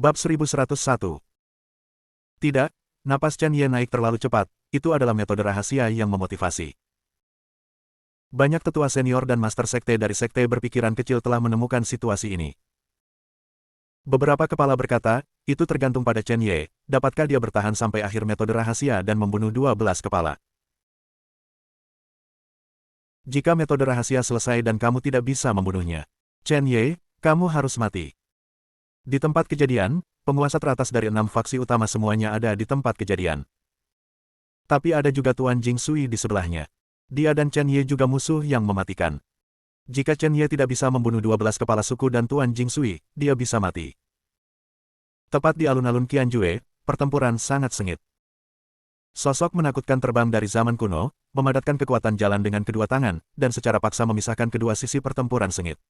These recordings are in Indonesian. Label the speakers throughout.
Speaker 1: Bab 1101. Tidak, napas Chen Ye naik terlalu cepat, itu adalah metode rahasia yang memotivasi. Banyak tetua senior dan master sekte dari sekte berpikiran kecil telah menemukan situasi ini. Beberapa kepala berkata, itu tergantung pada Chen Ye, dapatkah dia bertahan sampai akhir metode rahasia dan membunuh 12 kepala. Jika metode rahasia selesai dan kamu tidak bisa membunuhnya, Chen Ye, kamu harus mati. Di tempat kejadian, penguasa teratas dari 6 faksi utama semuanya ada di tempat kejadian. Tapi ada juga Tuan Jing Sui di sebelahnya. Dia dan Chen Ye juga musuh yang mematikan. Jika Chen Ye tidak bisa membunuh 12 kepala suku dan Tuan Jing Sui, dia bisa mati. Tepat di alun-alun Qianjue, pertempuran sangat sengit. Sosok menakutkan terbang dari zaman kuno, memadatkan kekuatan jalan dengan kedua tangan, dan secara paksa memisahkan kedua sisi pertempuran sengit.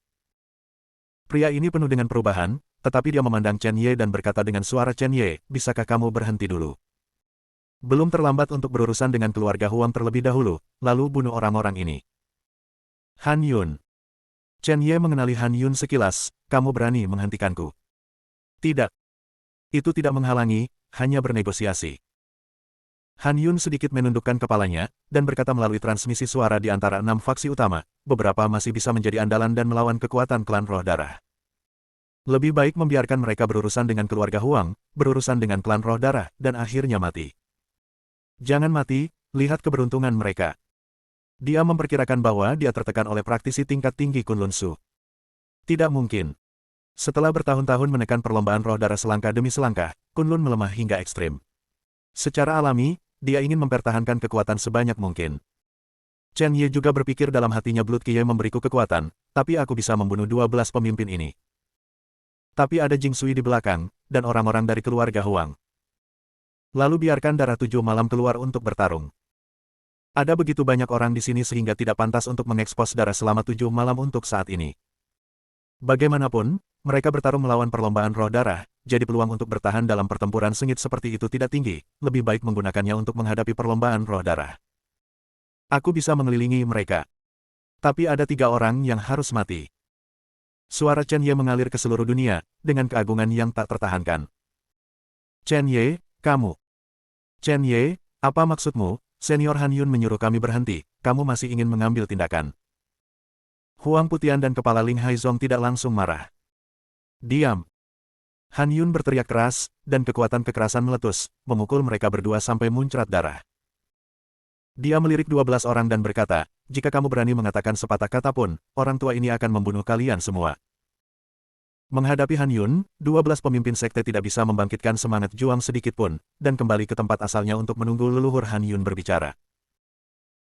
Speaker 1: Pria ini penuh dengan perubahan, tetapi dia memandang Chen Ye dan berkata dengan suara, Chen Ye, bisakah kamu berhenti dulu? Belum terlambat untuk berurusan dengan keluarga Huang terlebih dahulu, lalu bunuh orang-orang ini. Han Yun. Chen Ye mengenali Han Yun sekilas, kamu berani menghentikanku? Tidak. Itu tidak menghalangi, hanya bernegosiasi. Han Yun sedikit menundukkan kepalanya, dan berkata melalui transmisi suara di antara 6 faksi utama, beberapa masih bisa menjadi andalan dan melawan kekuatan klan roh darah. Lebih baik membiarkan mereka berurusan dengan keluarga Huang, berurusan dengan klan roh darah, dan akhirnya mati. Jangan mati, lihat keberuntungan mereka. Dia memperkirakan bahwa dia tertekan oleh praktisi tingkat tinggi Kunlun Su. Tidak mungkin. Setelah bertahun-tahun menekan perlombaan roh darah selangkah demi selangkah, Kunlun melemah hingga ekstrim. Secara alami, dia ingin mempertahankan kekuatan sebanyak mungkin. Chen Ye juga berpikir dalam hatinya, Blood Qie memberiku kekuatan, tapi aku bisa membunuh 12 pemimpin ini. Tapi ada Jing Sui di belakang, dan orang-orang dari keluarga Huang. Lalu biarkan darah 7 malam keluar untuk bertarung. Ada begitu banyak orang di sini sehingga tidak pantas untuk mengekspos darah selama 7 malam untuk saat ini. Bagaimanapun, mereka bertarung melawan perlombaan roh darah, jadi peluang untuk bertahan dalam pertempuran sengit seperti itu tidak tinggi, lebih baik menggunakannya untuk menghadapi perlombaan roh darah. Aku bisa mengelilingi mereka. Tapi ada 3 orang yang harus mati. Suara Chen Ye mengalir ke seluruh dunia, dengan keagungan yang tak tertahankan. Chen Ye, kamu. Chen Ye, apa maksudmu? Senior Han Yun menyuruh kami berhenti, kamu masih ingin mengambil tindakan. Huang Putian dan kepala Ling Haizong tidak langsung marah. Diam. Han Yun berteriak keras, dan kekuatan kekerasan meletus, memukul mereka berdua sampai muncrat darah. Dia melirik 12 orang dan berkata, jika kamu berani mengatakan sepatah kata pun, orang tua ini akan membunuh kalian semua. Menghadapi Han Yun, 12 pemimpin sekte tidak bisa membangkitkan semangat juang sedikit pun, dan kembali ke tempat asalnya untuk menunggu leluhur Han Yun berbicara.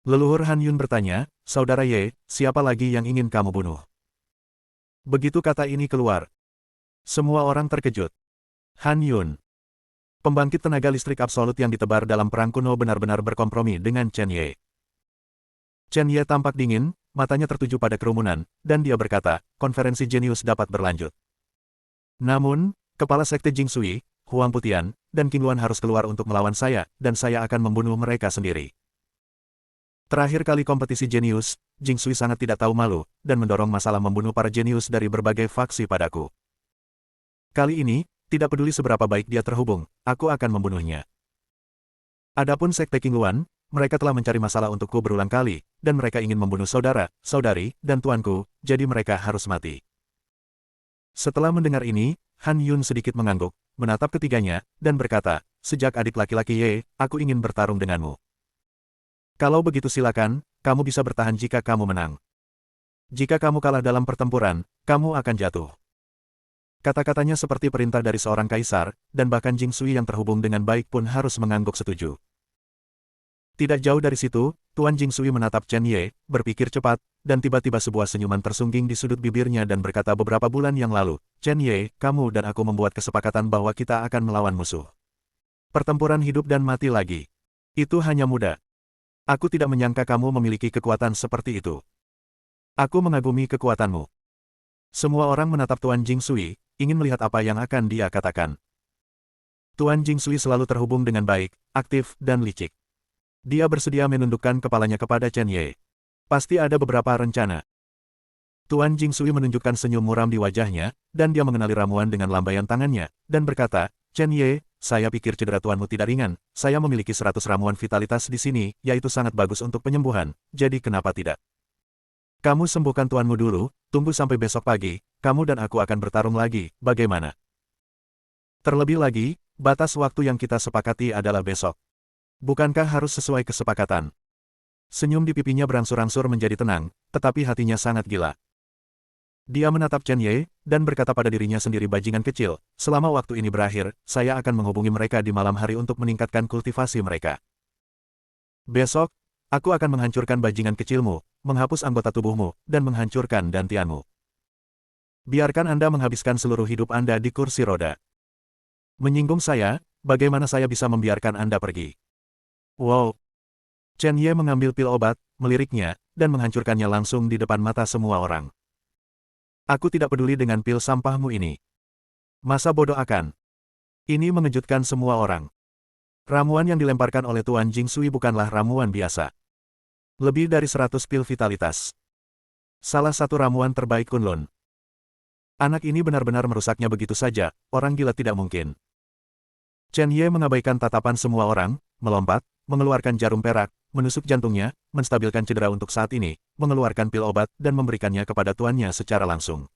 Speaker 1: Leluhur Han Yun bertanya, Saudara Ye, siapa lagi yang ingin kamu bunuh? Begitu kata ini keluar, semua orang terkejut. Han Yun. Pembangkit tenaga listrik absolut yang ditebar dalam perang kuno benar-benar berkompromi dengan Chen Ye. Chen Ye tampak dingin, matanya tertuju pada kerumunan, dan dia berkata, konferensi jenius dapat berlanjut. Namun, kepala sekte Jing Sui, Huang Putian, dan Qing Luan harus keluar untuk melawan saya, dan saya akan membunuh mereka sendiri. Terakhir kali kompetisi jenius, Jing Sui sangat tidak tahu malu, dan mendorong masalah membunuh para jenius dari berbagai faksi padaku. Kali ini, tidak peduli seberapa baik dia terhubung, aku akan membunuhnya. Adapun sekte Qing Luan, mereka telah mencari masalah untukku berulang kali, dan mereka ingin membunuh saudara, saudari, dan tuanku, jadi mereka harus mati. Setelah mendengar ini, Han Yun sedikit mengangguk, menatap ketiganya, dan berkata, sejak adik laki-laki Ye, aku ingin bertarung denganmu. Kalau begitu silakan, kamu bisa bertahan jika kamu menang. Jika kamu kalah dalam pertempuran, kamu akan jatuh. Kata-katanya seperti perintah dari seorang kaisar, dan bahkan Jing Sui yang terhubung dengan baik pun harus mengangguk setuju. Tidak jauh dari situ, Tuan Jing Sui menatap Chen Ye, berpikir cepat, dan tiba-tiba sebuah senyuman tersungging di sudut bibirnya dan berkata, beberapa bulan yang lalu, Chen Ye, kamu dan aku membuat kesepakatan bahwa kita akan melawan musuh. Pertempuran hidup dan mati lagi. Itu hanya mudah. Aku tidak menyangka kamu memiliki kekuatan seperti itu. Aku mengagumi kekuatanmu. Semua orang menatap Tuan Jing Sui, ingin melihat apa yang akan dia katakan. Tuan Jing Sui selalu terhubung dengan baik, aktif, dan licik. Dia bersedia menundukkan kepalanya kepada Chen Ye. Pasti ada beberapa rencana. Tuan Jingsui menunjukkan senyum muram di wajahnya, dan dia mengenali ramuan dengan lambaian tangannya, dan berkata, Chen Ye, saya pikir cedera tuanmu tidak ringan, saya memiliki 100 ramuan vitalitas di sini, yaitu sangat bagus untuk penyembuhan, jadi kenapa tidak? Kamu sembuhkan tuanmu dulu, tunggu sampai besok pagi, kamu dan aku akan bertarung lagi, bagaimana? Terlebih lagi, batas waktu yang kita sepakati adalah besok. Bukankah harus sesuai kesepakatan? Senyum di pipinya berangsur-angsur menjadi tenang, tetapi hatinya sangat gila. Dia menatap Chen Ye, dan berkata pada dirinya sendiri bajingan kecil, selama waktu ini berakhir, saya akan menghubungi mereka di malam hari untuk meningkatkan kultivasi mereka. Besok, aku akan menghancurkan bajingan kecilmu, menghapus anggota tubuhmu, dan menghancurkan dantianmu. Biarkan Anda menghabiskan seluruh hidup Anda di kursi roda. Menyinggung saya, bagaimana saya bisa membiarkan Anda pergi? Wow! Chen Ye mengambil pil obat, meliriknya, dan menghancurkannya langsung di depan mata semua orang. Aku tidak peduli dengan pil sampahmu ini. Masa bodoh akan. Ini mengejutkan semua orang. Ramuan yang dilemparkan oleh Tuan Jingsui bukanlah ramuan biasa. Lebih dari 100 pil vitalitas. Salah satu ramuan terbaik Kunlun. Anak ini benar-benar merusaknya begitu saja, orang gila tidak mungkin. Chen Ye mengabaikan tatapan semua orang, melompat, mengeluarkan jarum perak, menusuk jantungnya, menstabilkan cedera untuk saat ini, mengeluarkan pil obat, dan memberikannya kepada tuannya secara langsung.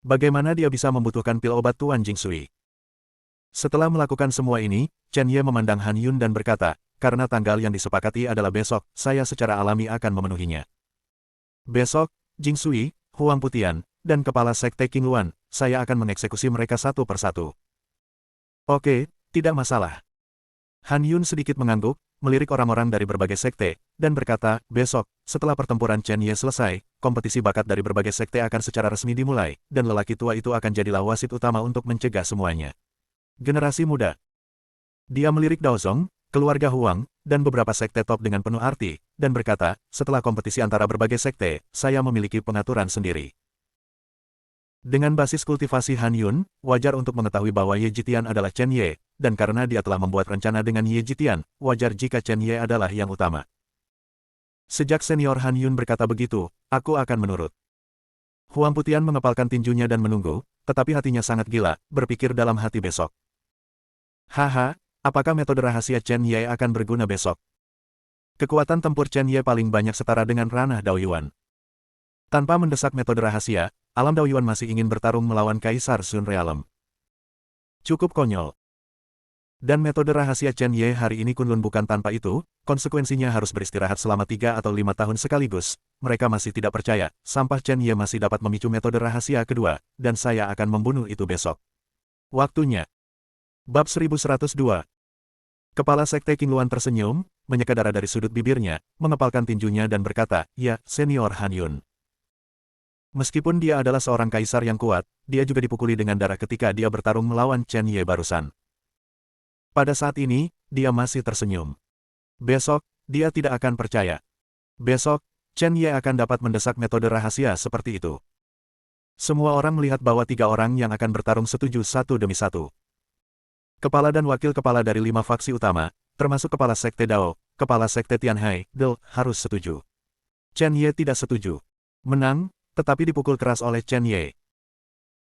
Speaker 1: Bagaimana dia bisa membutuhkan pil obat Tuan Jingsui? Setelah melakukan semua ini, Chen Ye memandang Han Yun dan berkata, karena tanggal yang disepakati adalah besok, saya secara alami akan memenuhinya. Besok, Jingsui, Huang Putian, dan Kepala Sekte Qingluan, saya akan mengeksekusi mereka satu persatu. Oke, tidak masalah. Han Yun sedikit mengangguk, melirik orang-orang dari berbagai sekte, dan berkata, besok, setelah pertempuran Chen Ye selesai, kompetisi bakat dari berbagai sekte akan secara resmi dimulai, dan lelaki tua itu akan jadilah wasit utama untuk mencegah semuanya. Generasi muda. Dia melirik Daozong, keluarga Huang, dan beberapa sekte top dengan penuh arti, dan berkata, setelah kompetisi antara berbagai sekte, saya memiliki pengaturan sendiri. Dengan basis kultivasi Han Yun, wajar untuk mengetahui bahwa Ye Jitian adalah Chen Ye, dan karena dia telah membuat rencana dengan Ye Jitian, wajar jika Chen Ye adalah yang utama. Sejak senior Han Yun berkata begitu, aku akan menurut. Huang Putian mengepalkan tinjunya dan menunggu, tetapi hatinya sangat gila, berpikir dalam hati besok. Haha, apakah metode rahasia Chen Ye akan berguna besok? Kekuatan tempur Chen Ye paling banyak setara dengan ranah Daoyuan. Tanpa mendesak metode rahasia, alam Daoyuan masih ingin bertarung melawan Kaisar Sun Realm. Cukup konyol. Dan metode rahasia Chen Ye hari ini Kunlun bukan tanpa itu, konsekuensinya harus beristirahat selama 3 atau 5 tahun sekaligus. Mereka masih tidak percaya, sampah Chen Ye masih dapat memicu metode rahasia kedua, dan saya akan membunuh itu besok. Waktunya. Bab 1102. Kepala Sekte Qingluan tersenyum, menyeka darah dari sudut bibirnya, mengepalkan tinjunya dan berkata, ya, senior Han Yun. Meskipun dia adalah seorang kaisar yang kuat, dia juga dipukuli dengan darah ketika dia bertarung melawan Chen Ye barusan. Pada saat ini, dia masih tersenyum. Besok, dia tidak akan percaya. Besok, Chen Ye akan dapat mendesak metode rahasia seperti itu. Semua orang melihat bahwa 3 orang yang akan bertarung setuju satu demi satu. Kepala dan wakil kepala dari 5 faksi utama, termasuk kepala Sekte Dao, kepala Sekte Tianhai, harus setuju. Chen Ye tidak setuju. Menang, tetapi dipukul keras oleh Chen Ye.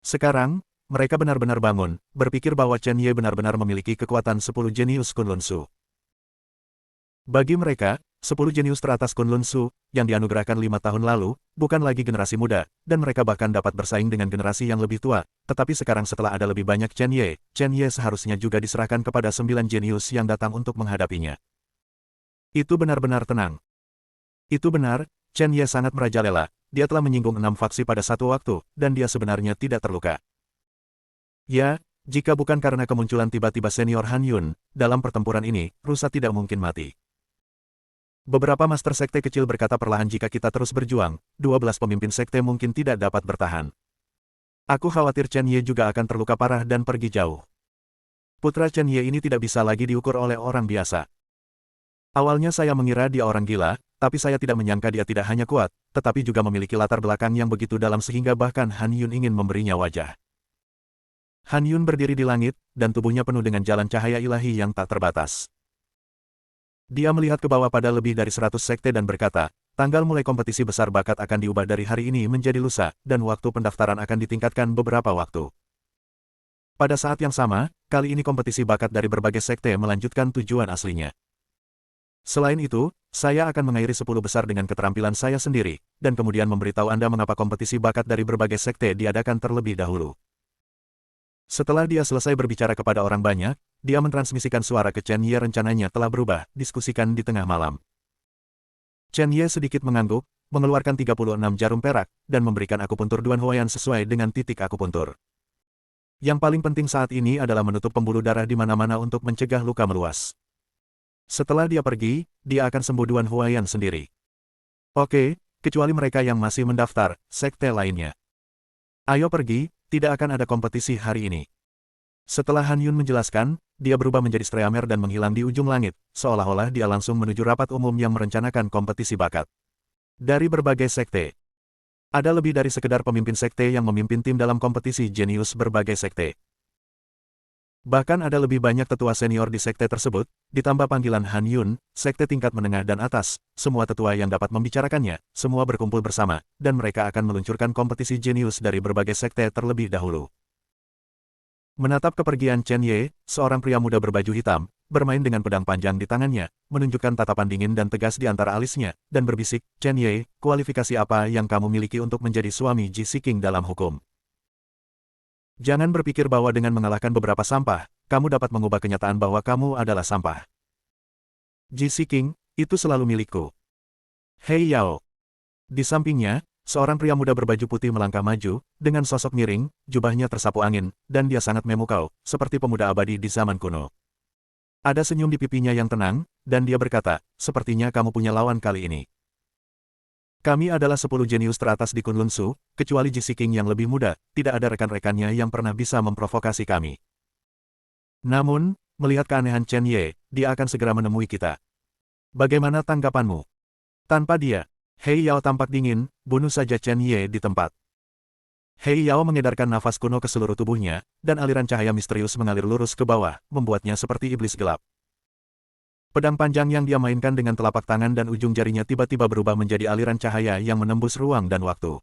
Speaker 1: Sekarang, mereka benar-benar bangun, berpikir bahwa Chen Ye benar-benar memiliki kekuatan 10 jenius Kunlun Su. Bagi mereka, 10 jenius teratas Kunlun Su, yang dianugerahkan 5 tahun lalu, bukan lagi generasi muda, dan mereka bahkan dapat bersaing dengan generasi yang lebih tua, tetapi sekarang setelah ada lebih banyak Chen Ye seharusnya juga diserahkan kepada 9 jenius yang datang untuk menghadapinya. Itu benar-benar tenang. Itu benar, Chen Ye sangat merajalela. Dia telah menyinggung 6 faksi pada satu waktu, dan dia sebenarnya tidak terluka. Ya, jika bukan karena kemunculan tiba-tiba senior Han Yun, dalam pertempuran ini, rusa tidak mungkin mati. Beberapa master sekte kecil berkata perlahan jika kita terus berjuang, 12 pemimpin sekte mungkin tidak dapat bertahan. Aku khawatir Chen Ye juga akan terluka parah dan pergi jauh. Putra Chen Ye ini tidak bisa lagi diukur oleh orang biasa. Awalnya saya mengira dia orang gila, tapi saya tidak menyangka dia tidak hanya kuat, tetapi juga memiliki latar belakang yang begitu dalam sehingga bahkan Han Yun ingin memberinya wajah. Han Yun berdiri di langit, dan tubuhnya penuh dengan jalan cahaya ilahi yang tak terbatas. Dia melihat ke bawah pada lebih dari 100 sekte dan berkata, Tanggal mulai kompetisi besar bakat akan diubah dari hari ini menjadi lusa, dan waktu pendaftaran akan ditingkatkan beberapa waktu. Pada saat yang sama, kali ini kompetisi bakat dari berbagai sekte melanjutkan tujuan aslinya. Selain itu, saya akan mengakhiri 10 besar dengan keterampilan saya sendiri, dan kemudian memberitahu Anda mengapa kompetisi bakat dari berbagai sekte diadakan terlebih dahulu. Setelah dia selesai berbicara kepada orang banyak, dia mentransmisikan suara ke Chen Ye. Rencananya telah berubah, diskusikan di tengah malam. Chen Ye sedikit mengangguk, mengeluarkan 36 jarum perak, dan memberikan akupuntur Duan Huayan sesuai dengan titik akupuntur. Yang paling penting saat ini adalah menutup pembuluh darah di mana-mana untuk mencegah luka meluas. Setelah dia pergi, dia akan sembuh Duan Huayan sendiri. Oke, kecuali mereka yang masih mendaftar, sekte lainnya. Ayo pergi, tidak akan ada kompetisi hari ini. Setelah Han Yun menjelaskan, dia berubah menjadi Streamer dan menghilang di ujung langit, seolah-olah dia langsung menuju rapat umum yang merencanakan kompetisi bakat. Dari berbagai sekte. Ada lebih dari sekedar pemimpin sekte yang memimpin tim dalam kompetisi jenius berbagai sekte. Bahkan ada lebih banyak tetua senior di sekte tersebut, ditambah panggilan Han Yun, sekte tingkat menengah dan atas, semua tetua yang dapat membicarakannya, semua berkumpul bersama, dan mereka akan meluncurkan kompetisi jenius dari berbagai sekte terlebih dahulu. Menatap kepergian Chen Ye, seorang pria muda berbaju hitam, bermain dengan pedang panjang di tangannya, menunjukkan tatapan dingin dan tegas di antara alisnya, dan berbisik, Chen Ye, kualifikasi apa yang kamu miliki untuk menjadi suami Ji Siking dalam hukum? Jangan berpikir bahwa dengan mengalahkan beberapa sampah, kamu dapat mengubah kenyataan bahwa kamu adalah sampah. Ji Siking, itu selalu milikku. Hei Yao. Di sampingnya, seorang pria muda berbaju putih melangkah maju, dengan sosok miring, jubahnya tersapu angin, dan dia sangat memukau, seperti pemuda abadi di zaman kuno. Ada senyum di pipinya yang tenang, dan dia berkata, sepertinya kamu punya lawan kali ini. Kami adalah 10 jenius teratas di Kunlun Su, kecuali Ji Siking yang lebih muda, tidak ada rekan-rekannya yang pernah bisa memprovokasi kami. Namun, melihat keanehan Chen Ye, dia akan segera menemui kita. Bagaimana tanggapanmu? Tanpa dia, Hei Yao tampak dingin, bunuh saja Chen Ye di tempat. Hei Yao mengedarkan nafas kuno ke seluruh tubuhnya, dan aliran cahaya misterius mengalir lurus ke bawah, membuatnya seperti iblis gelap. Pedang panjang yang dia mainkan dengan telapak tangan dan ujung jarinya tiba-tiba berubah menjadi aliran cahaya yang menembus ruang dan waktu.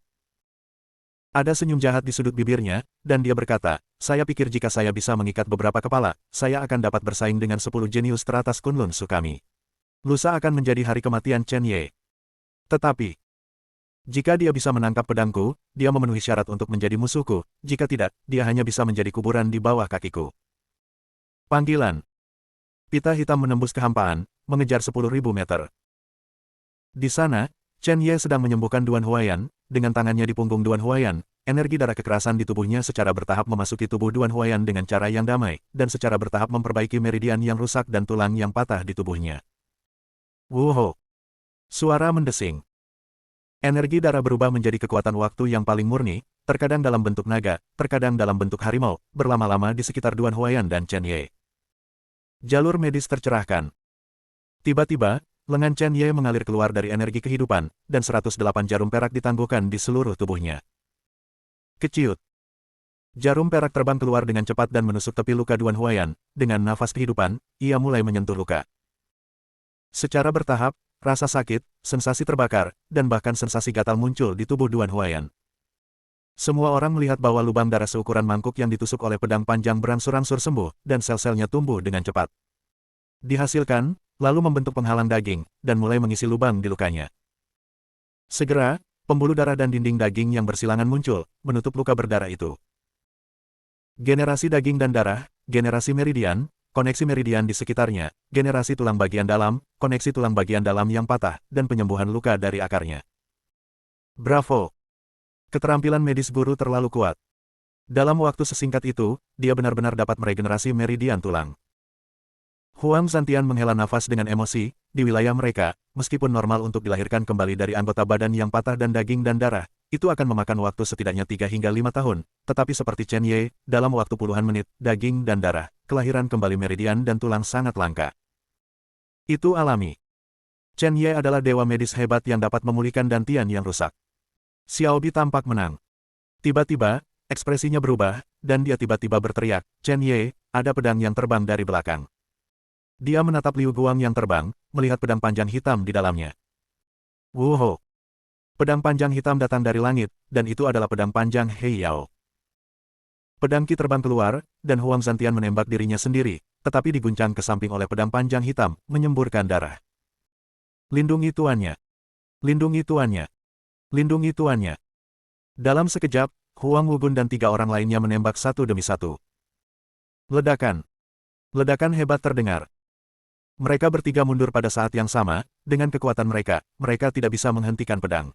Speaker 1: Ada senyum jahat di sudut bibirnya, dan dia berkata, saya pikir jika saya bisa mengikat beberapa kepala, saya akan dapat bersaing dengan 10 jenius teratas Kunlun Su kami. Lusa akan menjadi hari kematian Chen Ye. Tetapi, jika dia bisa menangkap pedangku, dia memenuhi syarat untuk menjadi musuhku, jika tidak, dia hanya bisa menjadi kuburan di bawah kakiku. Panggilan. Pita hitam menembus kehampaan, mengejar 10.000 meter. Di sana, Chen Ye sedang menyembuhkan Duan Huayan, dengan tangannya di punggung Duan Huayan, energi darah kekerasan di tubuhnya secara bertahap memasuki tubuh Duan Huayan dengan cara yang damai, dan secara bertahap memperbaiki meridian yang rusak dan tulang yang patah di tubuhnya. Wuho! Suara mendesing. Energi darah berubah menjadi kekuatan waktu yang paling murni, terkadang dalam bentuk naga, terkadang dalam bentuk harimau, berlama-lama di sekitar Duan Huayan dan Chen Ye. Jalur medis tercerahkan. Tiba-tiba, lengan Chen Ye mengalir keluar dari energi kehidupan, dan 108 jarum perak ditangguhkan di seluruh tubuhnya. Keciut. Jarum perak terbang keluar dengan cepat dan menusuk tepi luka Duan Huayan. Dengan nafas kehidupan, ia mulai menyentuh luka. Secara bertahap, rasa sakit, sensasi terbakar, dan bahkan sensasi gatal muncul di tubuh Duan Huayan. Semua orang melihat bahwa lubang darah seukuran mangkuk yang ditusuk oleh pedang panjang berangsur-angsur sembuh, dan sel-selnya tumbuh dengan cepat. Dihasilkan, lalu membentuk penghalang daging, dan mulai mengisi lubang di lukanya. Segera, pembuluh darah dan dinding daging yang bersilangan muncul, menutup luka berdarah itu. Generasi daging dan darah, generasi meridian, koneksi meridian di sekitarnya, generasi tulang bagian dalam, koneksi tulang bagian dalam yang patah, dan penyembuhan luka dari akarnya. Bravo! Keterampilan medis guru terlalu kuat. Dalam waktu sesingkat itu, dia benar-benar dapat meregenerasi meridian tulang. Huang Zantian menghela nafas dengan emosi, di wilayah mereka, meskipun normal untuk dilahirkan kembali dari anggota badan yang patah dan daging dan darah, itu akan memakan waktu setidaknya 3 hingga 5 tahun, tetapi seperti Chen Ye, dalam waktu puluhan menit, daging dan darah, kelahiran kembali meridian dan tulang sangat langka. Itu alami. Chen Ye adalah dewa medis hebat yang dapat memulihkan dantian yang rusak. Xiaobi tampak menang. Tiba-tiba, ekspresinya berubah, dan dia tiba-tiba berteriak, Chen Ye, ada pedang yang terbang dari belakang. Dia menatap Liu Guang yang terbang, melihat pedang panjang hitam di dalamnya. Wuho! Pedang panjang hitam datang dari langit, dan itu adalah pedang panjang Hei Yao. Pedang Qi terbang keluar, dan Huang Zantian menembak dirinya sendiri, tetapi diguncang ke samping oleh pedang panjang hitam, menyemburkan darah. Lindungi tuannya! Lindungi tuannya! Lindungi tuannya! Dalam sekejap, Huang Wugun dan 3 orang lainnya menembak satu demi satu. Ledakan! Ledakan hebat terdengar. Mereka bertiga mundur pada saat yang sama, dengan kekuatan mereka, mereka tidak bisa menghentikan pedang.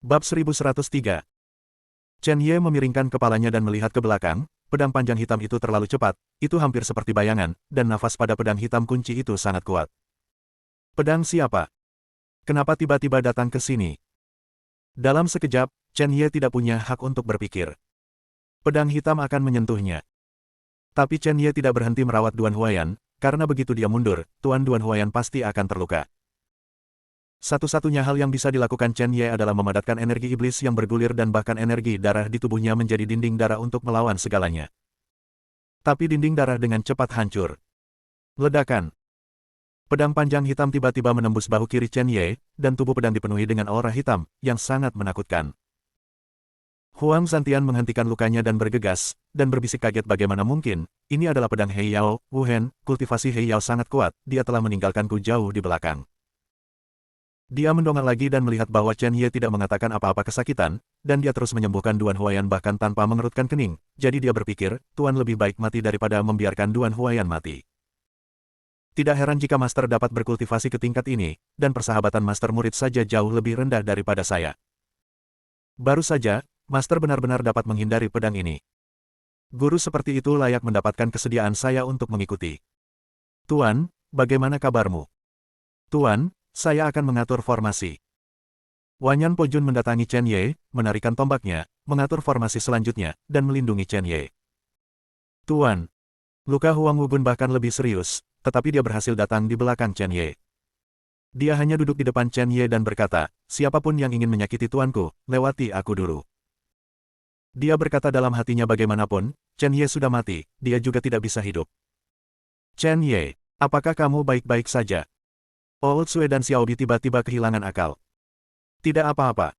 Speaker 1: Bab 1103. Chen Ye memiringkan kepalanya dan melihat ke belakang, pedang panjang hitam itu terlalu cepat, itu hampir seperti bayangan, dan nafas pada pedang hitam kunci itu sangat kuat. Pedang siapa? Kenapa tiba-tiba datang ke sini? Dalam sekejap, Chen Ye tidak punya hak untuk berpikir. Pedang hitam akan menyentuhnya. Tapi Chen Ye tidak berhenti merawat Duan Huayan, karena begitu dia mundur, Tuan Duan Huayan pasti akan terluka. Satu-satunya hal yang bisa dilakukan Chen Ye adalah memadatkan energi iblis yang bergulir dan bahkan energi darah di tubuhnya menjadi dinding darah untuk melawan segalanya. Tapi dinding darah dengan cepat hancur. Ledakan. Pedang panjang hitam tiba-tiba menembus bahu kiri Chen Ye, dan tubuh pedang dipenuhi dengan aura hitam, yang sangat menakutkan. Huang Zantian menghentikan lukanya dan bergegas, dan berbisik kaget bagaimana mungkin, ini adalah pedang Hei Yao, Wu Hen, kultivasi Hei Yao sangat kuat, dia telah meninggalkanku jauh di belakang. Dia mendongak lagi dan melihat bahwa Chen Ye tidak mengatakan apa-apa kesakitan, dan dia terus menyembuhkan Duan Huayan bahkan tanpa mengerutkan kening, jadi dia berpikir, Tuan lebih baik mati daripada membiarkan Duan Huayan mati. Tidak heran jika Master dapat berkultivasi ke tingkat ini, dan persahabatan Master murid saja jauh lebih rendah daripada saya. Baru saja, Master benar-benar dapat menghindari pedang ini. Guru seperti itu layak mendapatkan kesediaan saya untuk mengikuti. Tuan, bagaimana kabarmu? Tuan, saya akan mengatur formasi. Wanyan Pojun mendatangi Chen Ye, menarikan tombaknya, mengatur formasi selanjutnya, dan melindungi Chen Ye. Tuan, luka Huang Wugun bahkan lebih serius, tetapi dia berhasil datang di belakang Chen Ye. Dia hanya duduk di depan Chen Ye dan berkata, siapapun yang ingin menyakiti tuanku, lewati aku dulu. Dia berkata dalam hatinya bagaimanapun, Chen Ye sudah mati, dia juga tidak bisa hidup. Chen Ye, apakah kamu baik-baik saja? Old Sui dan Xiaobi tiba-tiba kehilangan akal. Tidak apa-apa.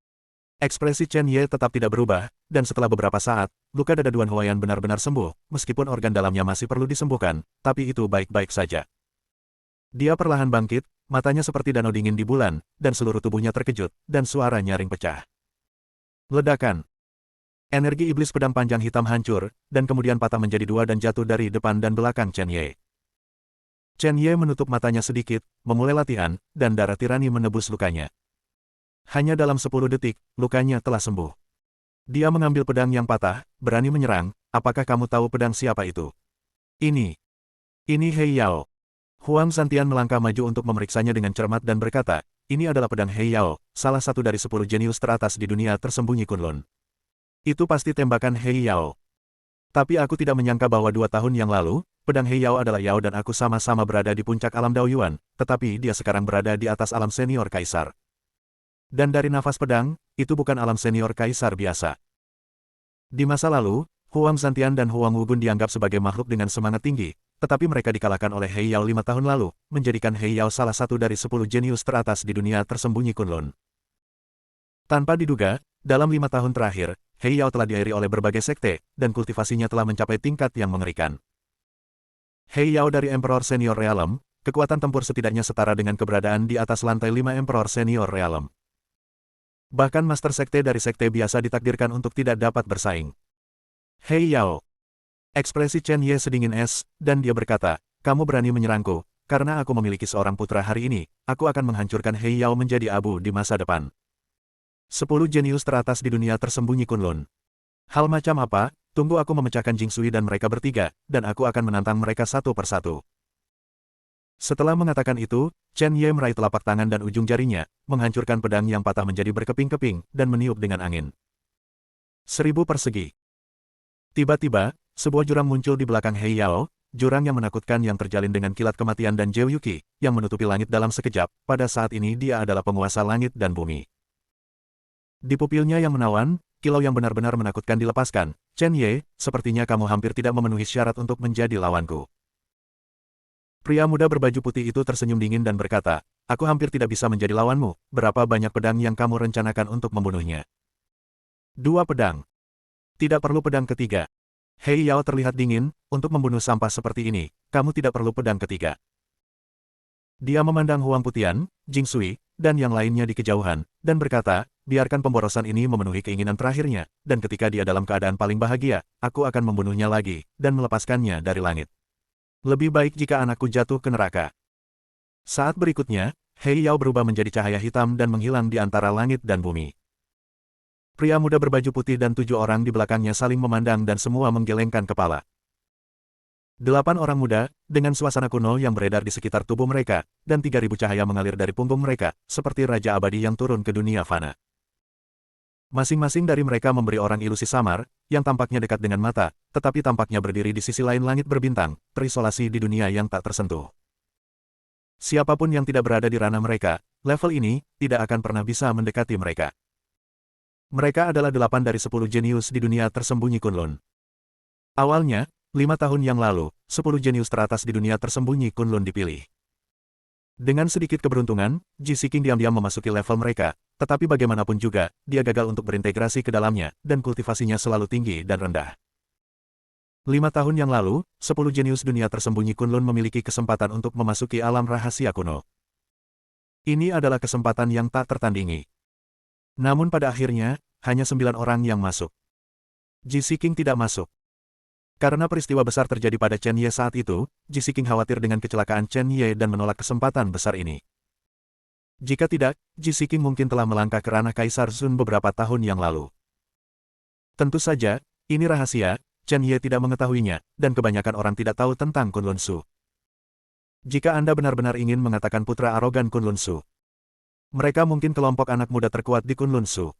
Speaker 1: Ekspresi Chen Ye tetap tidak berubah, dan setelah beberapa saat, luka dada Duan Huayan benar-benar sembuh, meskipun organ dalamnya masih perlu disembuhkan, tapi itu baik-baik saja. Dia perlahan bangkit, matanya seperti danau dingin di bulan, dan seluruh tubuhnya terkejut, dan suara nyaring pecah. Ledakan. Energi iblis pedang panjang hitam hancur, dan kemudian patah menjadi dua dan jatuh dari depan dan belakang Chen Ye. Chen Ye menutup matanya sedikit, memulai latihan, dan darah tirani menebus lukanya. Hanya dalam 10 detik, lukanya telah sembuh. Dia mengambil pedang yang patah, berani menyerang, apakah kamu tahu pedang siapa itu? Ini Hei Yao. Huang Zantian melangkah maju untuk memeriksanya dengan cermat dan berkata, ini adalah pedang Hei Yao, salah satu dari 10 jenius teratas di dunia tersembunyi Kunlun. Itu pasti tembakan Hei Yao. Tapi aku tidak menyangka bahwa 2 tahun yang lalu, pedang Hei Yao adalah Yao dan aku sama-sama berada di puncak alam Daoyuan, tetapi dia sekarang berada di atas alam senior Kaisar. Dan dari nafas pedang, itu bukan alam senior Kaisar biasa. Di masa lalu, Huang Zantian dan Huang Wugun dianggap sebagai makhluk dengan semangat tinggi, tetapi mereka dikalahkan oleh Hei Yao 5 tahun lalu, menjadikan Hei Yao salah satu dari 10 jenius teratas di dunia tersembunyi Kunlun. Tanpa diduga, dalam 5 tahun terakhir, Hei Yao telah diairi oleh berbagai sekte, dan kultivasinya telah mencapai tingkat yang mengerikan. Hei Yao dari Emperor Senior Realm, kekuatan tempur setidaknya setara dengan keberadaan di atas lantai 5 Emperor Senior Realm. Bahkan Master Sekte dari sekte biasa ditakdirkan untuk tidak dapat bersaing. Hei Yao. Ekspresi Chen Ye sedingin es, dan dia berkata, kamu berani menyerangku, karena aku memiliki seorang putra hari ini, aku akan menghancurkan Hei Yao menjadi abu di masa depan. 10 jenius teratas di dunia tersembunyi Kunlun. Hal macam apa? Tunggu aku memecahkan Jing Sui dan mereka bertiga, dan aku akan menantang mereka satu persatu. Setelah mengatakan itu, Chen Ye meraih telapak tangan dan ujung jarinya, menghancurkan pedang yang patah menjadi berkeping-keping, dan meniup dengan angin. 1000 persegi. Tiba-tiba, sebuah jurang muncul di belakang Hei Yao, jurang yang menakutkan yang terjalin dengan kilat kematian dan Zhou Yuqi, yang menutupi langit dalam sekejap, pada saat ini dia adalah penguasa langit dan bumi. Di pupilnya yang menawan, kilau yang benar-benar menakutkan dilepaskan. Chen Ye, sepertinya kamu hampir tidak memenuhi syarat untuk menjadi lawanku. Pria muda berbaju putih itu tersenyum dingin dan berkata, aku hampir tidak bisa menjadi lawanmu, berapa banyak pedang yang kamu rencanakan untuk membunuhnya? 2 pedang. Tidak perlu pedang ketiga. Hei Yao terlihat dingin, untuk membunuh sampah seperti ini, kamu tidak perlu pedang ketiga. Dia memandang Huang Putian, Jing Sui, dan yang lainnya di kejauhan, dan berkata, biarkan pemborosan ini memenuhi keinginan terakhirnya, dan ketika dia dalam keadaan paling bahagia, aku akan membunuhnya lagi, dan melepaskannya dari langit. Lebih baik jika anakku jatuh ke neraka. Saat berikutnya, Hei Yao berubah menjadi cahaya hitam dan menghilang di antara langit dan bumi. Pria muda berbaju putih dan 7 orang di belakangnya saling memandang dan semua menggelengkan kepala. 8 orang muda, dengan suasana kuno yang beredar di sekitar tubuh mereka, dan 3.000 cahaya mengalir dari punggung mereka, seperti Raja Abadi yang turun ke dunia fana. Masing-masing dari mereka memberi orang ilusi samar, yang tampaknya dekat dengan mata, tetapi tampaknya berdiri di sisi lain langit berbintang, terisolasi di dunia yang tak tersentuh. Siapapun yang tidak berada di ranah mereka, level ini, tidak akan pernah bisa mendekati mereka. Mereka adalah 8 dari 10 jenius di dunia tersembunyi Kunlun. Awalnya, 5 tahun yang lalu, 10 jenius teratas di dunia tersembunyi Kunlun dipilih. Dengan sedikit keberuntungan, Ji Siking diam-diam memasuki level mereka, tetapi bagaimanapun juga, dia gagal untuk berintegrasi ke dalamnya, dan kultivasinya selalu tinggi dan rendah. 5 tahun yang lalu, 10 jenius dunia tersembunyi Kunlun memiliki kesempatan untuk memasuki alam rahasia kuno. Ini adalah kesempatan yang tak tertandingi. Namun pada akhirnya, hanya 9 orang yang masuk. Ji Siking tidak masuk. Karena peristiwa besar terjadi pada Chen Ye saat itu, Ji Siking khawatir dengan kecelakaan Chen Ye dan menolak kesempatan besar ini. Jika tidak, Ji Siking mungkin telah melangkah ke ranah Kaisar Sun beberapa tahun yang lalu. Tentu saja, ini rahasia, Chen Ye tidak mengetahuinya, dan kebanyakan orang tidak tahu tentang Kunlun Su. Jika Anda benar-benar ingin mengatakan putra arogan Kunlun Su, mereka mungkin kelompok anak muda terkuat di Kunlun Su.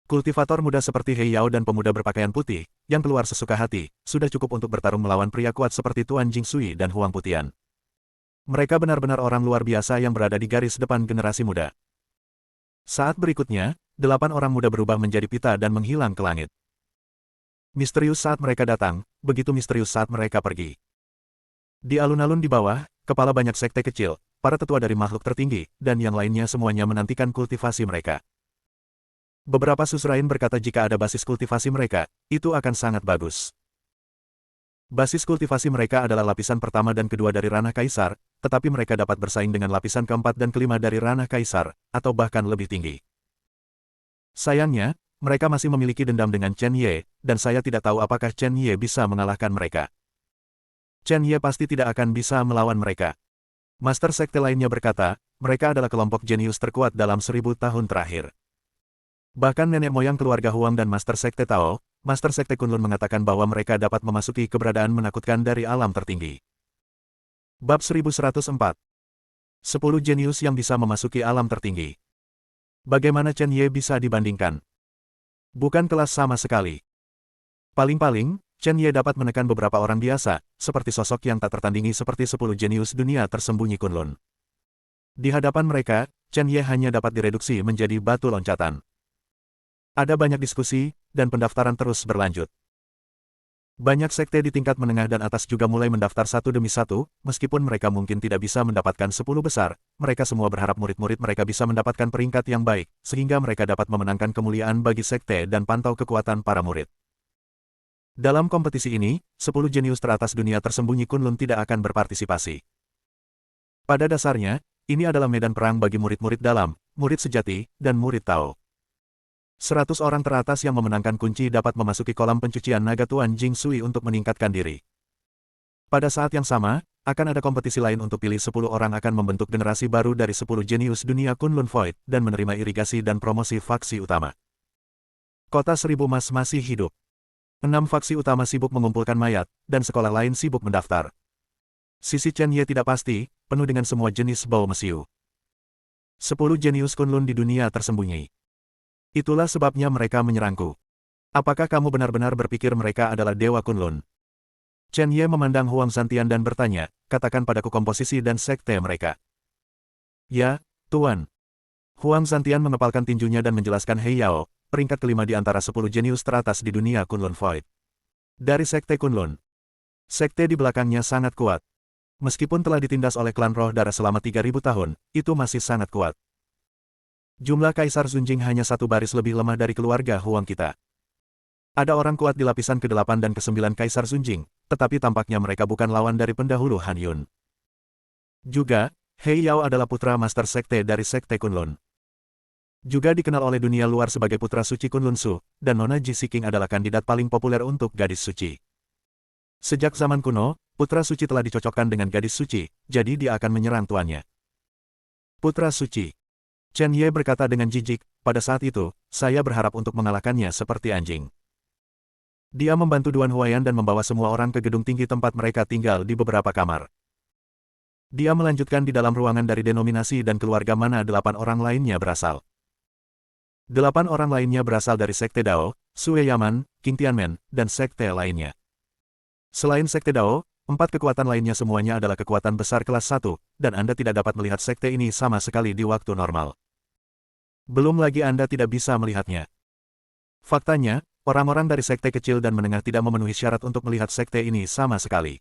Speaker 1: Kultivator muda seperti Hei Yao dan pemuda berpakaian putih, yang keluar sesuka hati, sudah cukup untuk bertarung melawan pria kuat seperti Tuan Jing Sui dan Huang Putian. Mereka benar-benar orang luar biasa yang berada di garis depan generasi muda. Saat berikutnya, 8 orang muda berubah menjadi pita dan menghilang ke langit. Misterius saat mereka datang, begitu misterius saat mereka pergi. Di alun-alun di bawah, kepala banyak sekte kecil, para tetua dari makhluk tertinggi, dan yang lainnya semuanya menantikan kultivasi mereka. Beberapa suzerain berkata jika ada basis kultivasi mereka, itu akan sangat bagus. Basis kultivasi mereka adalah lapisan pertama dan kedua dari ranah kaisar, tetapi mereka dapat bersaing dengan lapisan keempat dan kelima dari ranah kaisar, atau bahkan lebih tinggi. Sayangnya, mereka masih memiliki dendam dengan Chen Ye, dan saya tidak tahu apakah Chen Ye bisa mengalahkan mereka. Chen Ye pasti tidak akan bisa melawan mereka. Master sekte lainnya berkata, mereka adalah kelompok jenius terkuat dalam 1000 tahun terakhir. Bahkan nenek moyang keluarga Huang dan Master Sekte Tao, Master Sekte Kunlun mengatakan bahwa mereka dapat memasuki keberadaan menakutkan dari alam tertinggi. Bab 1104. 10 jenius yang bisa memasuki alam tertinggi. Bagaimana Chen Ye bisa dibandingkan? Bukan kelas sama sekali. Paling-paling, Chen Ye dapat menekan beberapa orang biasa, seperti sosok yang tak tertandingi seperti 10 jenius dunia tersembunyi Kunlun. Di hadapan mereka, Chen Ye hanya dapat direduksi menjadi batu loncatan. Ada banyak diskusi, dan pendaftaran terus berlanjut. Banyak sekte di tingkat menengah dan atas juga mulai mendaftar satu demi satu, meskipun mereka mungkin tidak bisa mendapatkan 10 besar, mereka semua berharap murid-murid mereka bisa mendapatkan peringkat yang baik, sehingga mereka dapat memenangkan kemuliaan bagi sekte dan pantau kekuatan para murid. Dalam kompetisi ini, 10 jenius teratas dunia tersembunyi Kunlun tidak akan berpartisipasi. Pada dasarnya, ini adalah medan perang bagi murid-murid dalam, murid sejati, dan murid Tao. 100 orang teratas yang memenangkan kunci dapat memasuki kolam pencucian naga Tuan Jing Sui untuk meningkatkan diri. Pada saat yang sama, akan ada kompetisi lain untuk pilih 10 orang akan membentuk generasi baru dari 10 jenius dunia Kunlun Void dan menerima irigasi dan promosi faksi utama. Kota 1000 Mas masih hidup. 6 faksi utama sibuk mengumpulkan mayat, dan sekolah lain sibuk mendaftar. Sisi Chen Ye tidak pasti, penuh dengan semua jenis bau mesiu. 10 jenius Kunlun di dunia tersembunyi. Itulah sebabnya mereka menyerangku. Apakah kamu benar-benar berpikir mereka adalah Dewa Kunlun? Chen Ye memandang Huang Zantian dan bertanya, katakan padaku komposisi dan sekte mereka. Ya, Tuan. Huang Zantian mengepalkan tinjunya dan menjelaskan Hei Yao, peringkat kelima di antara 10 jenius teratas di dunia Kunlun Void. Dari sekte Kunlun. Sekte di belakangnya sangat kuat. Meskipun telah ditindas oleh klan roh darah selama 3.000 tahun, itu masih sangat kuat. Jumlah Kaisar Zunjing hanya satu baris lebih lemah dari keluarga Huang kita. Ada orang kuat di lapisan ke-8 dan ke-9 Kaisar Zunjing, tetapi tampaknya mereka bukan lawan dari pendahulu Han Yun. Juga, He Yao adalah putra Master Sekte dari Sekte Kunlun. Juga dikenal oleh dunia luar sebagai putra suci Kunlun Su, dan Nona Ji Siking adalah kandidat paling populer untuk gadis suci. Sejak zaman kuno, putra suci telah dicocokkan dengan gadis suci, jadi dia akan menyerang tuannya. Putra suci. Chen Ye berkata dengan jijik, pada saat itu, saya berharap untuk mengalahkannya seperti anjing. Dia membantu Duan Huayan dan membawa semua orang ke gedung tinggi tempat mereka tinggal di beberapa kamar. Dia melanjutkan di dalam ruangan dari denominasi dan keluarga mana 8 orang lainnya berasal. 8 orang lainnya berasal dari Sekte Dao, Sue Yaman, King Tianmen, dan sekte lainnya. Selain Sekte Dao, 4 kekuatan lainnya semuanya adalah kekuatan besar kelas 1, dan Anda tidak dapat melihat sekte ini sama sekali di waktu normal. Belum lagi Anda tidak bisa melihatnya. Faktanya, orang-orang dari sekte kecil dan menengah tidak memenuhi syarat untuk melihat sekte ini sama sekali.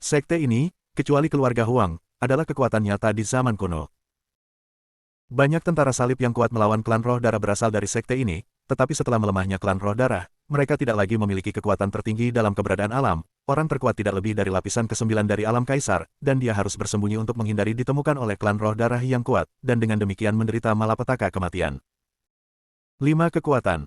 Speaker 1: Sekte ini, kecuali keluarga Huang, adalah kekuatan nyata di zaman kuno. Banyak tentara salib yang kuat melawan klan roh darah berasal dari sekte ini, tetapi setelah melemahnya klan roh darah, mereka tidak lagi memiliki kekuatan tertinggi dalam keberadaan alam. Orang terkuat tidak lebih dari lapisan ke-9 dari alam kaisar, dan dia harus bersembunyi untuk menghindari ditemukan oleh klan roh darah yang kuat, dan dengan demikian menderita malapetaka kematian. 5 kekuatan.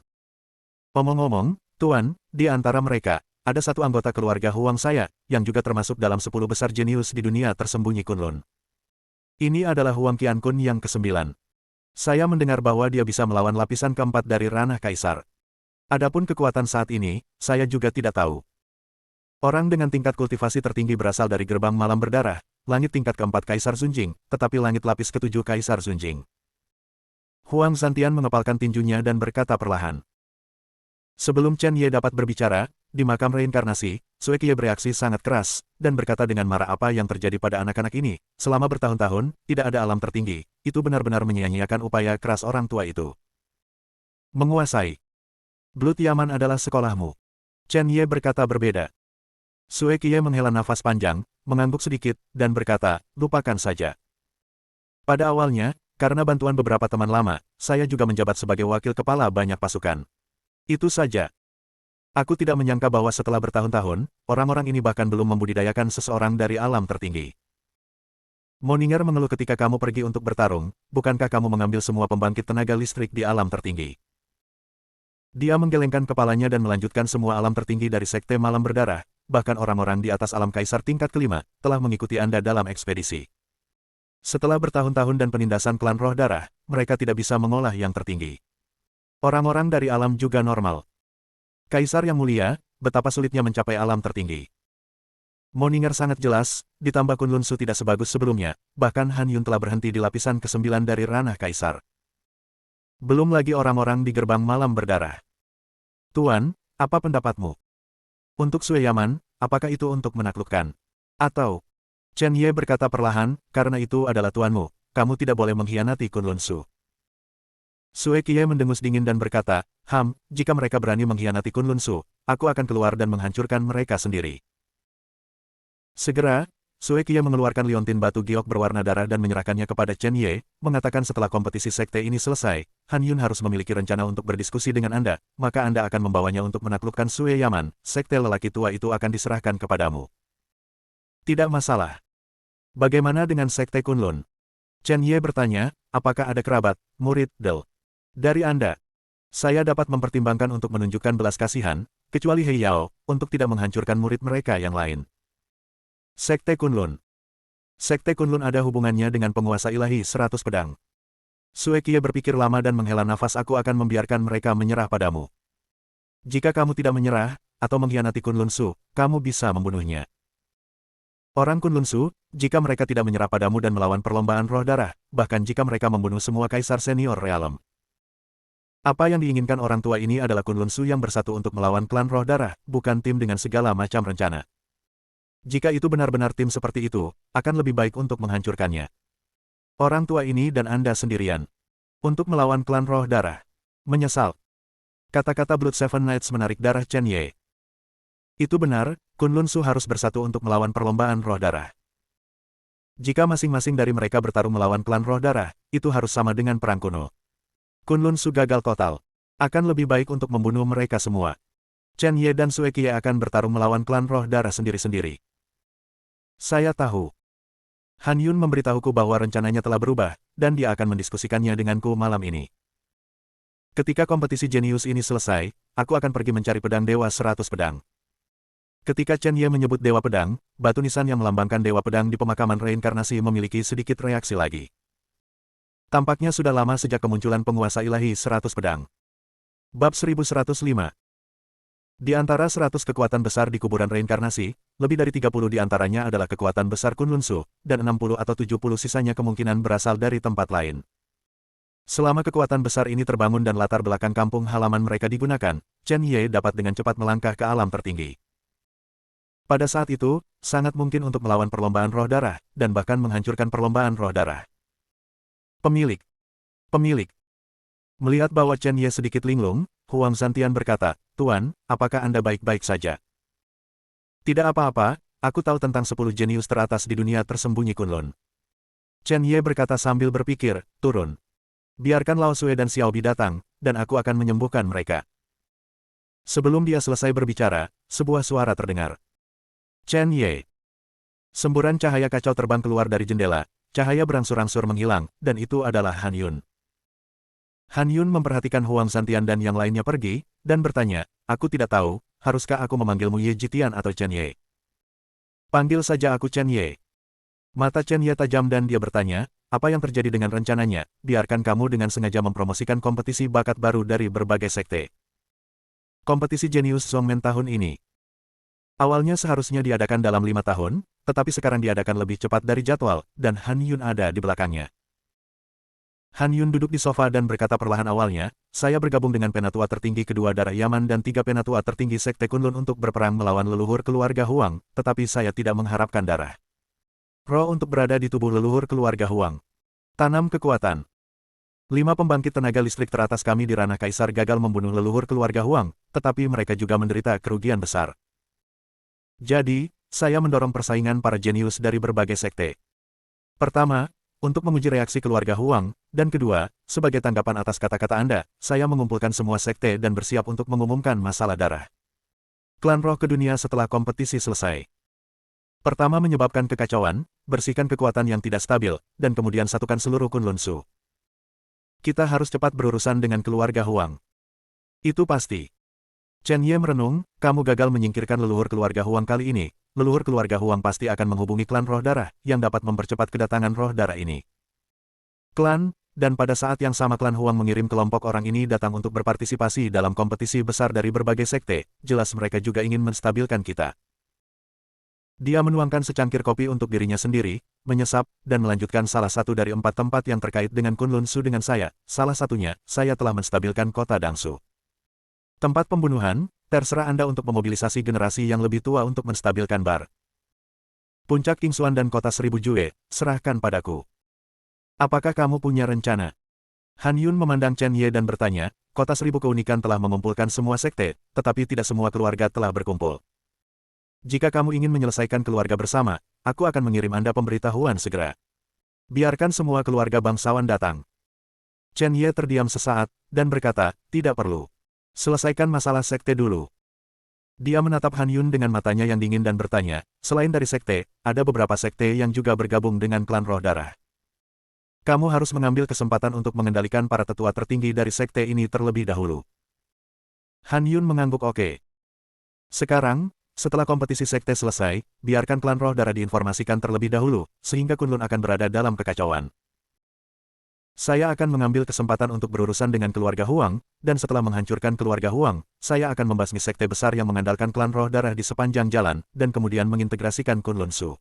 Speaker 1: Omong-omong, Tuan, di antara mereka, ada satu anggota keluarga Huang saya, yang juga termasuk dalam 10 besar jenius di dunia tersembunyi Kunlun. Ini adalah Huang Qiankun yang ke-9. Saya mendengar bahwa dia bisa melawan lapisan keempat dari ranah kaisar. Adapun kekuatan saat ini, saya juga tidak tahu. Orang dengan tingkat kultivasi tertinggi berasal dari gerbang malam berdarah, langit tingkat keempat Kaisar Zunjing, tetapi langit lapis ke-7 Kaisar Zunjing. Huang Zantian mengepalkan tinjunya dan berkata perlahan. Sebelum Chen Ye dapat berbicara, di makam reinkarnasi, Sue Qiye bereaksi sangat keras, dan berkata dengan marah apa yang terjadi pada anak-anak ini. Selama bertahun-tahun, tidak ada alam tertinggi, itu benar-benar menyia-nyiakan upaya keras orang tua itu. Menguasai. Blood Yaman adalah sekolahmu. Chen Ye berkata berbeda. Sue Qiye menghela nafas panjang, mengangguk sedikit, dan berkata, lupakan saja. Pada awalnya, karena bantuan beberapa teman lama, saya juga menjabat sebagai wakil kepala banyak pasukan. Itu saja. Aku tidak menyangka bahwa setelah bertahun-tahun, orang-orang ini bahkan belum membudidayakan seseorang dari alam tertinggi. Moninger mengeluh ketika kamu pergi untuk bertarung, bukankah kamu mengambil semua pembangkit tenaga listrik di alam tertinggi? Dia menggelengkan kepalanya dan melanjutkan semua alam tertinggi dari Sekte Malam Berdarah, bahkan orang-orang di atas alam kaisar tingkat kelima, telah mengikuti Anda dalam ekspedisi. Setelah bertahun-tahun dan penindasan klan roh darah, mereka tidak bisa mengolah yang tertinggi. Orang-orang dari alam juga normal. Kaisar yang mulia, betapa sulitnya mencapai alam tertinggi. Moninger sangat jelas, ditambah Kunlun Su tidak sebagus sebelumnya, bahkan Han Yun telah berhenti di lapisan ke-9 dari ranah kaisar. Belum lagi orang-orang di gerbang malam berdarah. Tuan, apa pendapatmu? Untuk Sue Yaman, apakah itu untuk menaklukkan? Atau, Chen Ye berkata perlahan, karena itu adalah tuanmu, kamu tidak boleh mengkhianati Kunlun Su. Sue Qiye mendengus dingin dan berkata, jika mereka berani mengkhianati Kunlun Su, aku akan keluar dan menghancurkan mereka sendiri. Segera, Sue Qiye mengeluarkan liontin batu giok berwarna darah dan menyerahkannya kepada Chen Ye, mengatakan setelah kompetisi sekte ini selesai, Han Yun harus memiliki rencana untuk berdiskusi dengan Anda, maka Anda akan membawanya untuk menaklukkan Sue Yaman, sekte lelaki tua itu akan diserahkan kepadamu. Tidak masalah. Bagaimana dengan sekte Kunlun? Chen Ye bertanya, apakah ada kerabat, murid, dari Anda? Saya dapat mempertimbangkan untuk menunjukkan belas kasihan, kecuali He Yao, untuk tidak menghancurkan murid mereka yang lain. Sekte Kunlun. Sekte Kunlun ada hubungannya dengan penguasa ilahi 100 pedang. Sue Qiye berpikir lama dan menghela nafas. Aku akan membiarkan mereka menyerah padamu. Jika kamu tidak menyerah, atau mengkhianati Kunlun Su, kamu bisa membunuhnya. Orang Kunlun Su, jika mereka tidak menyerah padamu dan melawan perlombaan roh darah, bahkan jika mereka membunuh semua kaisar senior realem. Apa yang diinginkan orang tua ini adalah Kunlun Su yang bersatu untuk melawan klan roh darah, bukan tim dengan segala macam rencana. Jika itu benar-benar tim seperti itu, akan lebih baik untuk menghancurkannya. Orang tua ini dan Anda sendirian. Untuk melawan klan roh darah. Menyesal. Kata-kata Blood Seven Knights menarik darah Chen Ye. Itu benar, Kunlun Su harus bersatu untuk melawan perlombaan roh darah. Jika masing-masing dari mereka bertarung melawan klan roh darah, itu harus sama dengan perang kuno. Kunlun Su gagal total. Akan lebih baik untuk membunuh mereka semua. Chen Ye dan Sue Qiye akan bertarung melawan klan roh darah sendiri-sendiri. Saya tahu. Han Yun memberitahuku bahwa rencananya telah berubah, dan dia akan mendiskusikannya denganku malam ini. Ketika kompetisi jenius ini selesai, aku akan pergi mencari pedang Dewa 100 Pedang. Ketika Chen Ye menyebut Dewa Pedang, batu nisan yang melambangkan Dewa Pedang di pemakaman reinkarnasi memiliki sedikit reaksi lagi. Tampaknya sudah lama sejak kemunculan penguasa ilahi 100 Pedang. Bab 1105. Di antara 100 kekuatan besar di kuburan reinkarnasi, lebih dari 30 di antaranya adalah kekuatan besar Kunlun Su, dan 60 atau 70 sisanya kemungkinan berasal dari tempat lain. Selama kekuatan besar ini terbangun dan latar belakang kampung halaman mereka digunakan, Chen Ye dapat dengan cepat melangkah ke alam tertinggi. Pada saat itu, sangat mungkin untuk melawan perlombaan roh darah, dan bahkan menghancurkan perlombaan roh darah. Pemilik. Melihat bahwa Chen Ye sedikit linglung, Huang Zantian berkata, "Tuan, apakah Anda baik-baik saja?" "Tidak apa-apa, aku tahu tentang 10 jenius teratas di dunia tersembunyi Kunlun." Chen Ye berkata sambil berpikir, "Turun. Biarkan Lao Sue dan Xiaobi datang, dan aku akan menyembuhkan mereka." Sebelum dia selesai berbicara, sebuah suara terdengar. "Chen Ye." Semburan cahaya kacau terbang keluar dari jendela, cahaya berangsur-angsur menghilang, dan itu adalah Han Yun. Han Yun memperhatikan Huang Zantian dan yang lainnya pergi, dan bertanya, "Aku tidak tahu, haruskah aku memanggilmu Ye Jitian atau Chen Ye?" "Panggil saja aku Chen Ye." Mata Chen Ye tajam dan dia bertanya, "Apa yang terjadi dengan rencananya? Biarkan kamu dengan sengaja mempromosikan kompetisi bakat baru dari berbagai sekte." "Kompetisi jenius Zongmen tahun ini. Awalnya seharusnya diadakan dalam 5 tahun, tetapi sekarang diadakan lebih cepat dari jadwal, dan Han Yun ada di belakangnya." Han Yun duduk di sofa dan berkata perlahan awalnya, "Saya bergabung dengan penatua tertinggi kedua darah Yaman dan 3 penatua tertinggi Sekte Kunlun untuk berperang melawan leluhur keluarga Huang, tetapi saya tidak mengharapkan darah roh untuk berada di tubuh leluhur keluarga Huang. Tanam kekuatan. 5 pembangkit tenaga listrik teratas kami di ranah Kaisar gagal membunuh leluhur keluarga Huang, tetapi mereka juga menderita kerugian besar. Jadi, saya mendorong persaingan para jenius dari berbagai sekte. Pertama, untuk menguji reaksi keluarga Huang, dan kedua, sebagai tanggapan atas kata-kata Anda, saya mengumpulkan semua sekte dan bersiap untuk mengumumkan masalah darah klan roh ke dunia setelah kompetisi selesai. Pertama menyebabkan kekacauan, bersihkan kekuatan yang tidak stabil, dan kemudian satukan seluruh Kunlun Su. Kita harus cepat berurusan dengan keluarga Huang. Itu pasti. Chen Ye merenung, kamu gagal menyingkirkan leluhur keluarga Huang kali ini. Leluhur keluarga Huang pasti akan menghubungi klan roh darah, yang dapat mempercepat kedatangan roh darah ini. Klan, dan pada saat yang sama klan Huang mengirim kelompok orang ini datang untuk berpartisipasi dalam kompetisi besar dari berbagai sekte, jelas mereka juga ingin menstabilkan kita. Dia menuangkan secangkir kopi untuk dirinya sendiri, menyesap, dan melanjutkan salah satu dari 4 tempat yang terkait dengan Kunlun Su dengan saya, salah satunya, saya telah menstabilkan kota Dangsu. Tempat pembunuhan, terserah Anda untuk memobilisasi generasi yang lebih tua untuk menstabilkan bar. Puncak Kingsuan dan kota 1000 Jue, serahkan padaku. Apakah kamu punya rencana? Han Yun memandang Chen Ye dan bertanya, kota 1000 keunikan telah mengumpulkan semua sekte, tetapi tidak semua keluarga telah berkumpul. Jika kamu ingin menyelesaikan keluarga bersama, aku akan mengirim Anda pemberitahuan segera. Biarkan semua keluarga bangsawan datang. Chen Ye terdiam sesaat, dan berkata, tidak perlu. Selesaikan masalah sekte dulu. Dia menatap Han Yun dengan matanya yang dingin dan bertanya, selain dari sekte, ada beberapa sekte yang juga bergabung dengan klan roh darah. Kamu harus mengambil kesempatan untuk mengendalikan para tetua tertinggi dari sekte ini terlebih dahulu. Han Yun mengangguk oke. Sekarang, setelah kompetisi sekte selesai, biarkan klan roh darah diinformasikan terlebih dahulu, sehingga Kunlun akan berada dalam kekacauan. Saya akan mengambil kesempatan untuk berurusan dengan keluarga Huang, dan setelah menghancurkan keluarga Huang, saya akan membasmi sekte besar yang mengandalkan klan roh darah di sepanjang jalan, dan kemudian mengintegrasikan Kunlun Su.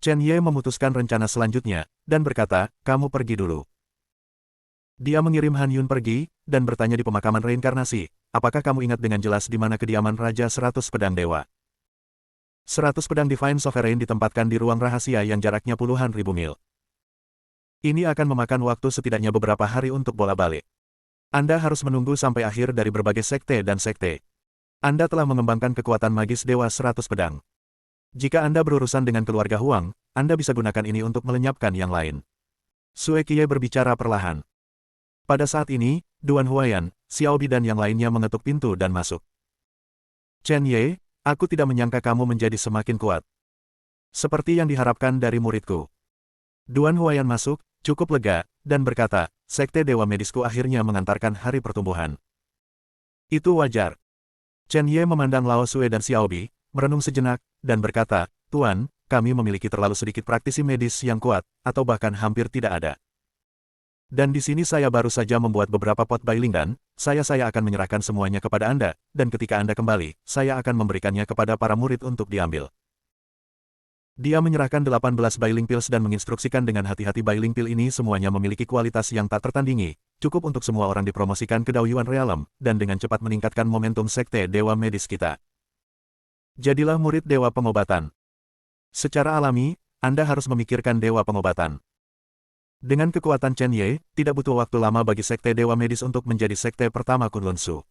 Speaker 1: Chen Ye memutuskan rencana selanjutnya, dan berkata, kamu pergi dulu. Dia mengirim Han Yun pergi, dan bertanya di pemakaman reinkarnasi, apakah kamu ingat dengan jelas di mana kediaman Raja 100 Pedang Dewa? 100 pedang Divine Sovereign ditempatkan di ruang rahasia yang jaraknya puluhan ribu mil. Ini akan memakan waktu setidaknya beberapa hari untuk bola balik. Anda harus menunggu sampai akhir dari berbagai sekte dan sekte. Anda telah mengembangkan kekuatan magis Dewa 100 Pedang. Jika Anda berurusan dengan keluarga Huang, Anda bisa gunakan ini untuk melenyapkan yang lain. Sue Qiye berbicara perlahan. Pada saat ini, Duan Huayan, Xiaobi dan yang lainnya mengetuk pintu dan masuk. Chen Ye, aku tidak menyangka kamu menjadi semakin kuat. Seperti yang diharapkan dari muridku. Duan Huayan masuk, cukup lega, dan berkata, Sekte Dewa Medisku akhirnya mengantarkan hari pertumbuhan. Itu wajar. Chen Ye memandang Lao Sue dan Xiaobi, merenung sejenak, dan berkata, Tuan, kami memiliki terlalu sedikit praktisi medis yang kuat, atau bahkan hampir tidak ada. Dan di sini saya baru saja membuat beberapa pot Bailing saya akan menyerahkan semuanya kepada Anda, dan ketika Anda kembali, saya akan memberikannya kepada para murid untuk diambil. Dia menyerahkan 18 Bailing Pills dan menginstruksikan dengan hati-hati Bailing Pill ini semuanya memiliki kualitas yang tak tertandingi, cukup untuk semua orang dipromosikan ke Daoyuan Realm, dan dengan cepat meningkatkan momentum Sekte Dewa Medis kita. Jadilah murid Dewa Pengobatan. Secara alami, Anda harus memikirkan Dewa Pengobatan. Dengan kekuatan Chen Ye, tidak butuh waktu lama bagi Sekte Dewa Medis untuk menjadi sekte pertama Kunlun Su.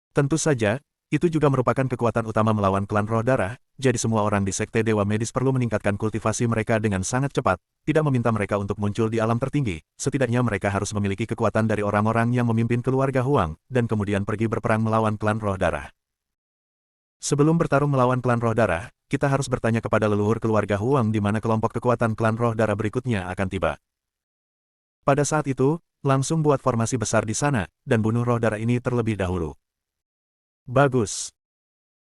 Speaker 1: Tentu saja, itu juga merupakan kekuatan utama melawan klan roh darah, jadi semua orang di Sekte Dewa Medis perlu meningkatkan kultivasi mereka dengan sangat cepat, tidak meminta mereka untuk muncul di alam tertinggi, setidaknya mereka harus memiliki kekuatan dari orang-orang yang memimpin keluarga Huang, dan kemudian pergi berperang melawan klan roh darah. Sebelum bertarung melawan klan roh darah, kita harus bertanya kepada leluhur keluarga Huang di mana kelompok kekuatan klan roh darah berikutnya akan tiba. Pada saat itu, langsung buat formasi besar di sana, dan bunuh roh darah ini terlebih dahulu. Bagus.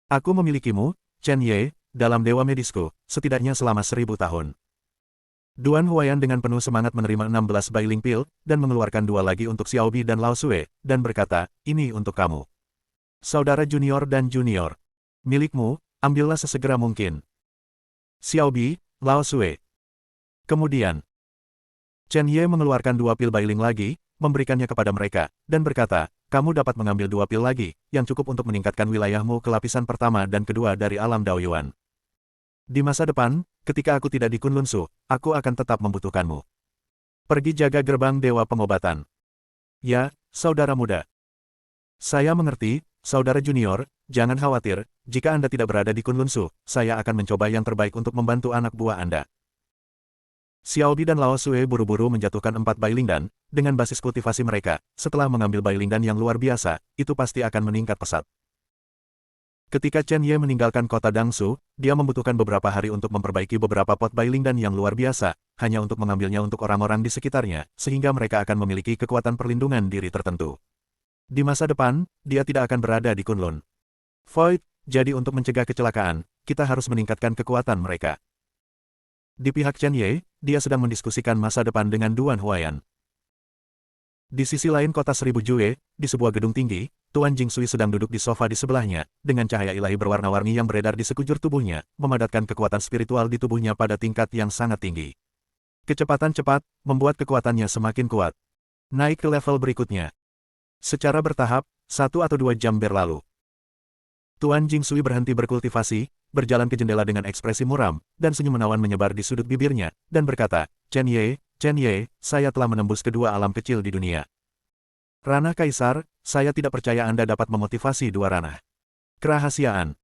Speaker 1: Aku memilikimu, Chen Ye, dalam Dewa Medisku, setidaknya selama 1000 tahun. Duan Huayan dengan penuh semangat menerima 16 Bailing Pill, dan mengeluarkan 2 lagi untuk Xiaobi dan Lao Sue, dan berkata, ini untuk kamu. Saudara junior dan junior. Milikmu, ambillah sesegera mungkin. Xiaobi, Lao Sue. Kemudian, Chen Ye mengeluarkan 2 pil Bailing lagi, memberikannya kepada mereka, dan berkata, kamu dapat mengambil 2 pil lagi, yang cukup untuk meningkatkan wilayahmu ke lapisan pertama dan kedua dari alam Daoyuan. Di masa depan, ketika aku tidak di Kunlun Su, aku akan tetap membutuhkanmu. Pergi jaga gerbang Dewa Pengobatan. Ya, saudara muda. Saya mengerti, saudara junior, jangan khawatir, jika Anda tidak berada di Kunlun Su, saya akan mencoba yang terbaik untuk membantu anak buah Anda. Xiaobi dan Lao Sue buru-buru menjatuhkan 4 Bailing dengan basis kultivasi mereka, setelah mengambil Bailing yang luar biasa, itu pasti akan meningkat pesat. Ketika Chen Ye meninggalkan kota Dangsu, dia membutuhkan beberapa hari untuk memperbaiki beberapa pot Bailing yang luar biasa, hanya untuk mengambilnya untuk orang-orang di sekitarnya, sehingga mereka akan memiliki kekuatan perlindungan diri tertentu. Di masa depan, dia tidak akan berada di Kunlun. Void, jadi untuk mencegah kecelakaan, kita harus meningkatkan kekuatan mereka. Di pihak Chen Ye, dia sedang mendiskusikan masa depan dengan Duan Huayan. Di sisi lain kota 1000 Jue, di sebuah gedung tinggi, Tuan Jingsui sedang duduk di sofa di sebelahnya, dengan cahaya ilahi berwarna-warni yang beredar di sekujur tubuhnya, memadatkan kekuatan spiritual di tubuhnya pada tingkat yang sangat tinggi. Kecepatan cepat, membuat kekuatannya semakin kuat. Naik ke level berikutnya. Secara bertahap, 1 atau 2 jam berlalu. Tuan Jingsui berhenti berkultivasi, berjalan ke jendela dengan ekspresi muram, dan senyum menawan menyebar di sudut bibirnya, dan berkata, Chen Ye, saya telah menembus kedua alam kecil di dunia. Ranah Kaisar, saya tidak percaya Anda dapat memotivasi 2 ranah. Kerahasiaan.